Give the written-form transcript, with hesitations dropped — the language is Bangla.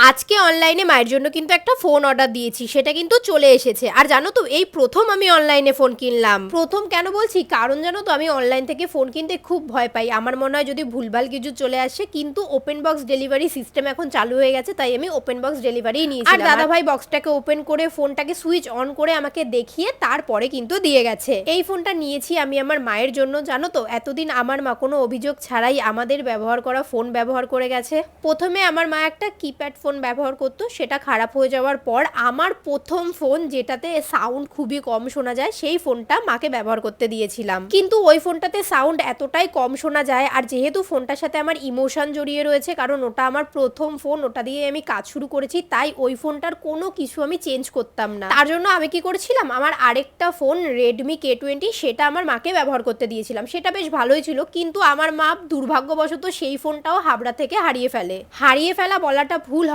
আজকে অনলাইনে মায়ের জন্য কিন্তু একটা ফোন অর্ডার দিয়েছি, সেটা কিন্তু চলে এসেছে। আর জানো তো, এই প্রথম আমি অনলাইনে ফোন কিনলাম। প্রথম কেন বলছি, কারণ জানো তো আমি অনলাইন থেকে ফোন কিনতে খুব ভয় পাই। আমার মনে হয় যদি ভুলভাল কিছু চলে আসে, কিন্তু ওপেন বক্স ডেলিভারি সিস্টেম এখন চালু হয়ে গেছে, তাই আমি ওপেন বক্স ডেলিভারিই নিয়েছিলাম। আর দাদাভাই বক্সটাকে ওপেন করে ফোনটাকে সুইচ অন করে আমাকে দেখিয়ে তারপরে কিন্তু দিয়ে গেছে। এই ফোনটা নিয়েছি আমি আমার মায়ের জন্য। জানো তো, এতদিন আমার মা কোনো অভিযোগ ছাড়াই আমাদের ব্যবহার করা ফোন ব্যবহার করে গেছে। প্রথমে আমার মা একটা কিপ্যাড ফোন ব্যবহার করতো, সেটা খারাপ হয়ে যাওয়ার পর আমার প্রথম ফোন, যেটাতে সাউন্ড খুবই কম শোনা যায়, সেই ফোনটা মাকে ব্যবহার করতে দিয়েছিলাম। কিন্তু ওই ফোনটাতে সাউন্ড এতটাই কম শোনা যায়, আর যেহেতু ফোনটার সাথে আমার ইমোশন জড়িয়ে রয়েছে, কারণ ওটা আমার প্রথম ফোন, ওটা দিয়ে আমি কাজ শুরু করেছি, তাই ওই ফোনটার কোনো কিছু আমি চেঞ্জ করতাম না। তার জন্য আমি কি করেছিলাম, আমার আরেকটা ফোন রেডমি K20, সেটা আমার মাকে ব্যবহার করতে দিয়েছিলাম। সেটা বেশ ভালোই ছিল, কিন্তু আমার মা দুর্ভাগ্যবশত সেই ফোনটাও হাবড়া থেকে হারিয়ে ফেলে। হারিয়ে ফেলা বলাটা ভুল হবে।